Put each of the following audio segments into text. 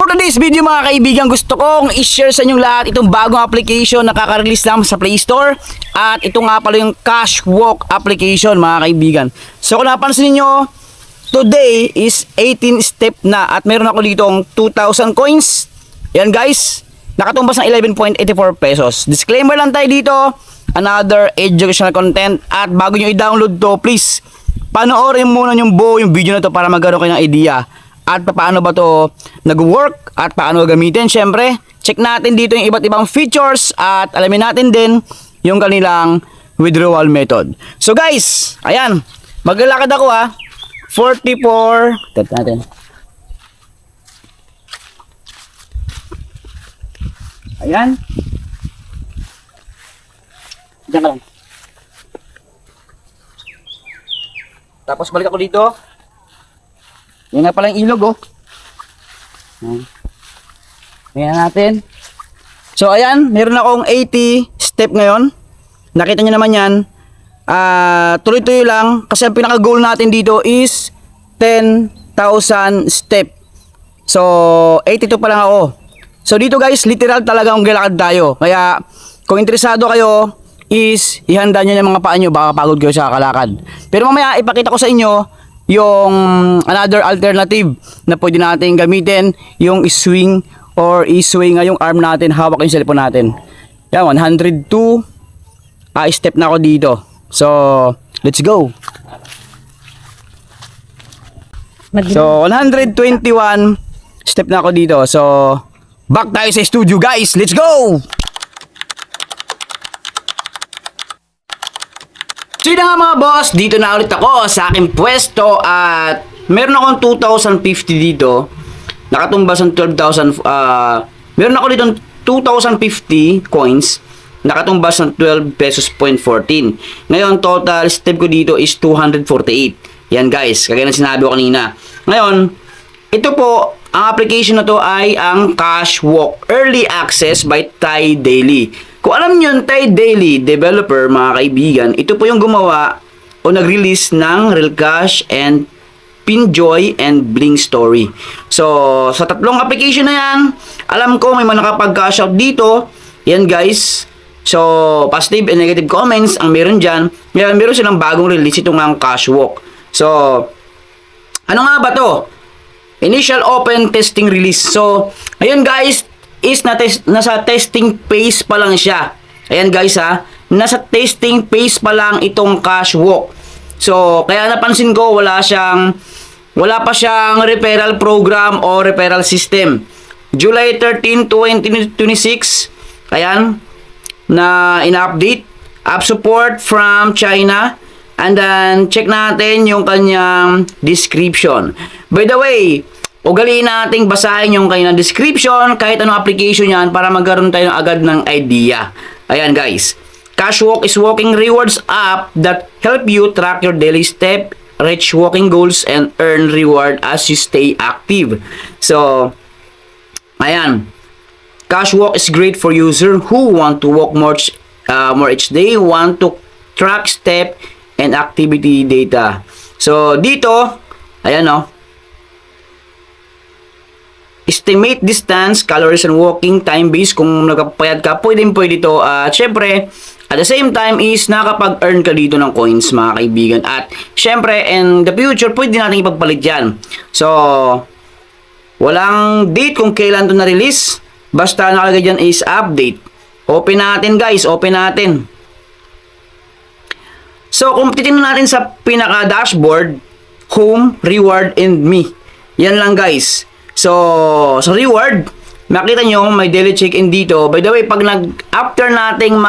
For today's video mga kaibigan, gusto kong i-share sa inyong lahat itong bagong application na kaka-release lang sa Play Store. At ito nga pala yung Cashwalk application mga kaibigan. So kung napansin niyo, today is 18 step na at meron ako ditong 2,000 coins. Yan guys, nakatumbas ng 11.84 pesos. Disclaimer lang tayo dito, another educational content. At bago nyo i-download to, please panoorin muna yung buo yung video na to para magkaroon kayo ng idea at paano ba to nag-work at paano gamitin. Syempre, check natin dito yung iba't ibang features at alamin natin din yung kanilang withdrawal method. So guys, ayan, maglalakad ako 44, tat natin. Ayan. Diyan ka lang. Tapos balik ako dito. Yan nga pala yung ilog Ayan natin. So ayan, meron akong 80 step ngayon. Nakita nyo naman yan. Tuloy-tuloy lang. Kasi ang pinaka-goal natin dito is 10,000 step. So 82 pa lang ako. So dito guys, literal talaga ang galakad tayo. Kaya kung interesado kayo, is ihanda nyo yung mga paa nyo. Baka pagod kayo sa kalakad. Pero mamaya ipakita ko sa inyo yung another alternative na pwede natin gamitin, yung swing or i-swing yung arm natin, hawak yung cellphone natin. Yan, 102 step na ako dito. So, let's go. So, 121 step na ako dito. So, back tayo sa studio guys. Let's go! So yun nga mga boss, dito na ulit ako sa aking pwesto at meron akong 2,050 dito. Nakatumbas ng 12,000, meron ako dito 2,050 coins. Nakatumbas ng 12 pesos point 14. Ngayon, total step ko dito is 248. Yan guys, kagaya ng sinabi ko kanina. Ngayon, ito po, ang application na to ay ang Cashwalk Early Access by Thai Daily. Kung alam nyo, Thai Daily developer mga kaibigan, ito po yung gumawa o nag-release ng Real Cash and Pinjoy and Bling Story. So, sa tatlong application na yan, alam ko may mga nakapag-cash out dito. Yan guys. So, positive and negative comments ang meron dyan. Ngayon, meron silang bagong release itong ang Cashwalk. So, ano nga ba to? Initial open testing release. So, ayun guys, is nasa testing phase pa lang siya. Ayan guys nasa testing phase pa lang itong Cashwalk. So, kaya napansin ko wala pa siyang referral program o referral system. July 13, 2026, ayan, na in-update. App support from China. And then, check natin yung kanyang description. By the way, ugaliin nating basahin yung kanyang description kahit anong application yan para magkaroon tayo agad ng idea. Ayan guys. Cashwalk is walking rewards app that help you track your daily step, reach walking goals, and earn reward as you stay active. So, ayan. Cashwalk is great for users who want to walk more each day, want to track step and activity data. So, dito, ayan estimate distance, calories, and walking time base. Kung nagpapayad ka, pwede ito. At syempre, at the same time is nakapag-earn ka dito ng coins mga kaibigan. At syempre, in the future, pwede natin ipagpalit yan. So, walang date kung kailan ito na-release. Basta nakalagay dyan is update. Open natin guys, open natin. So, kung titingnan natin sa pinaka-dashboard, home, reward, and me. Yan lang guys. So, sa reward, makita nyo may daily check-in dito. By the way, pag after nating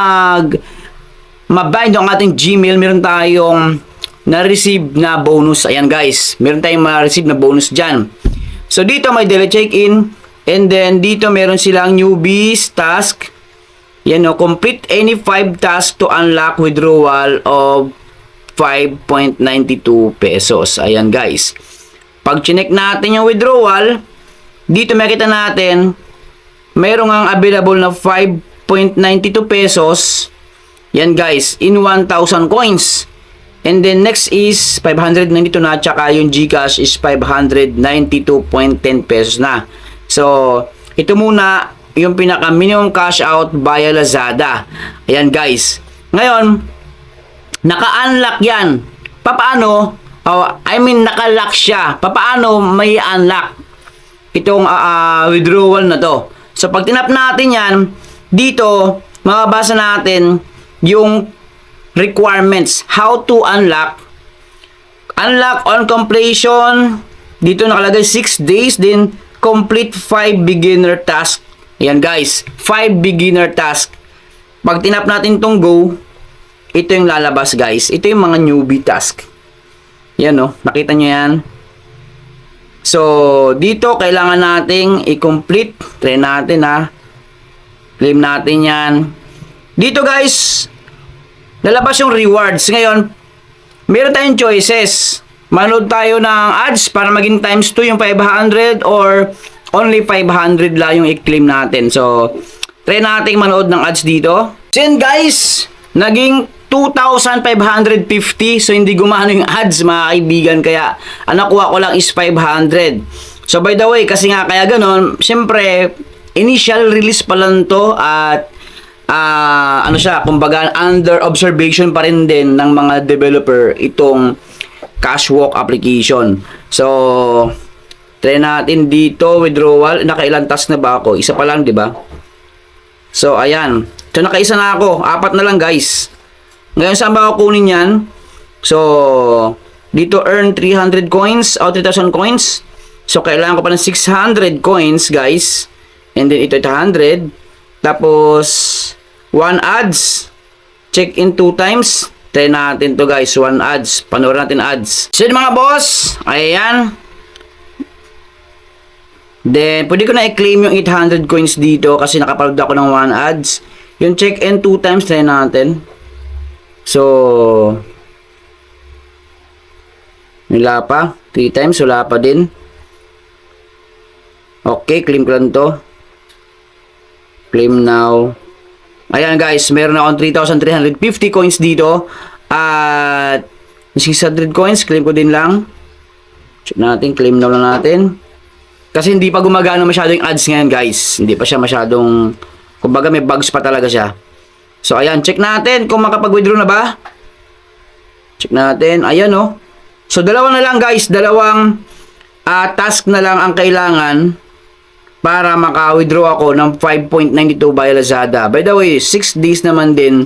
ma-bind ang ating Gmail, meron tayong na-receive na bonus. Ayan guys, meron tayong ma-receive na bonus dyan. So, dito may daily check-in. And then, dito meron silang newbies task. Yan complete any 5 tasks to unlock withdrawal of 5.92 pesos. Ayan guys. Pag chinek natin yung withdrawal, dito makita natin, mayroong ang available na 5.92 pesos. Yan guys, in 1,000 coins. And then next is 592 na, tsaka yung GCash is 592.10 pesos na. So, ito muna yung pinaka minimum cash out via Lazada. Ayan guys. Ngayon, naka-unlock yan. Papaano? Naka-lock siya. Papaano may unlock itong withdrawal na to? So, pag tinap natin yan, dito, mababasa natin yung requirements. How to unlock. Unlock on completion. Dito nakalagay 6 days. Then, complete 5 beginner task. Ayan guys, 5 beginner task. Pag tinap natin tong go, ito yung lalabas guys. Ito yung mga newbie task. Yan o, nakita nyo yan. So, dito kailangan nating i-complete. Try natin ha. Claim natin yan. Dito guys, lalabas yung rewards. Ngayon, meron tayong choices. Manood tayo ng ads para maging times 2 yung 500 or only 500 lang yung i-claim natin. So, try natin manood ng ads dito. So, yun guys, naging 2,550. So, hindi gumana yung ads mga kaibigan. Kaya, ang nakuha ko lang is 500. So, by the way, kasi nga kaya ganon, syempre, initial release pa lang to at ano siya, kumbaga under observation pa rin din ng mga developer itong Cashwalk application. So, try natin dito, withdrawal. Nakailan task na ba ako? Isa pa lang, di ba? So, ayan. So, nakaisa na ako. 4 na lang, guys. Ngayon, saan ba ako kunin yan? So, dito earn 300 coins o 3,000 coins. So, kailangan ko pa ng 600 coins, guys. And then, ito 100. Tapos, 1 ads. Check in 2 times. Try natin to guys. 1 ads. Panoorin natin ads. So, mga boss. Ayan. Then, pwede ko na i-claim yung 800 coins dito kasi nakapaload ako ng 1 ads. Yung check in 2 times. Try natin. So, wala pa. 3 times. Wala pa din. Okay. Claim ko lang to. Claim now. Ayan guys, meron akong 3,350 coins dito. At 600 coins, claim ko din lang. Check natin, claim na lang natin. Kasi hindi pa gumagana masyado yung ads ngayon guys. Hindi pa siya masyadong, kumbaga may bugs pa talaga siya. So ayan, check natin kung makapag-withdraw na ba. Check natin, ayan oh. So dalawa na lang guys, dalawang task na lang ang kailangan para maka-withdraw ako ng 5.92 by Lazada. By the way, 6 days naman din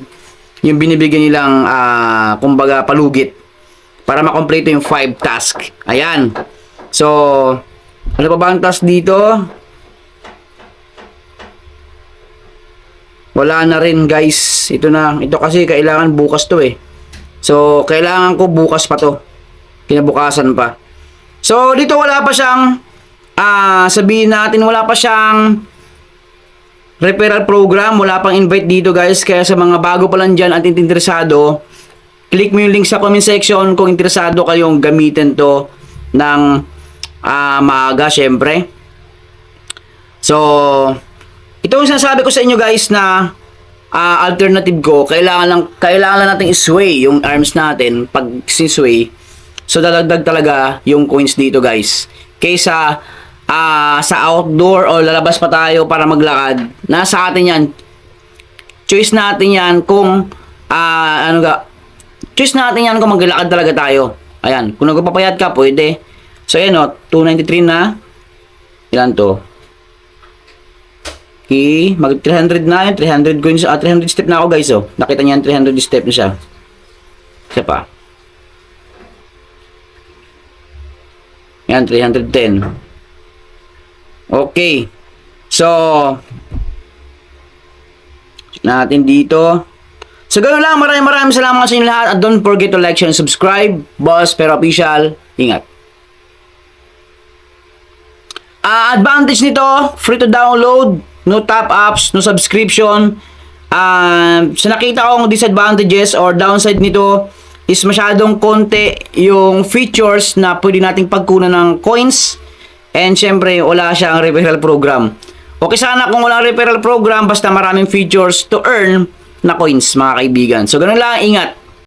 yung binibigyan nilang kumbaga palugit para makompleto yung 5 task. Ayan. So, ano pa ba ang task dito? Wala na rin guys. Ito na. Ito kasi kailangan bukas to eh. So, kailangan ko bukas pa to. Kinabukasan pa. So, dito wala pa siyang sabihin natin wala pa siyang referral program, wala pang invite dito guys, kaya sa mga bago pa lang dyan at interesado, click mo yung link sa comment section kung interesado kayong gamitin to ng maaga syempre. So, ito yung sinasabi ko sa inyo guys na alternative ko, kailangan lang natin isway yung arms natin pag sinsway. So, dadagdag talaga yung coins dito guys. Kaysa sa outdoor o lalabas pa tayo para maglakad, nasa atin yan. Choice natin yan kung choice natin yan kung maglalakad talaga tayo. Ayan, kung nagpapayat ka, pwede. So, ayan o, 293 na. Ilan to? Okay, mag 300 na yun. 300 coins, 300 step na ako guys oh. Nakita niyan, 300 step na siya. Isa pa. Yan, 310. Okay. So, check natin dito. So, ganoon lang. Maraming salamat sa inyo lahat. At don't forget to like, share, and subscribe. Boss Pero Official. Ingat. Advantage nito, free to download. No top ups, no subscription. Sa nakita kong disadvantages or downside nito is masyadong konti yung features na pwede nating pagkunan ng coins. And syempre, wala siyang referral program. Okay sana kung walang referral program, basta maraming features to earn na coins, mga kaibigan. So, ganun lang, ingat.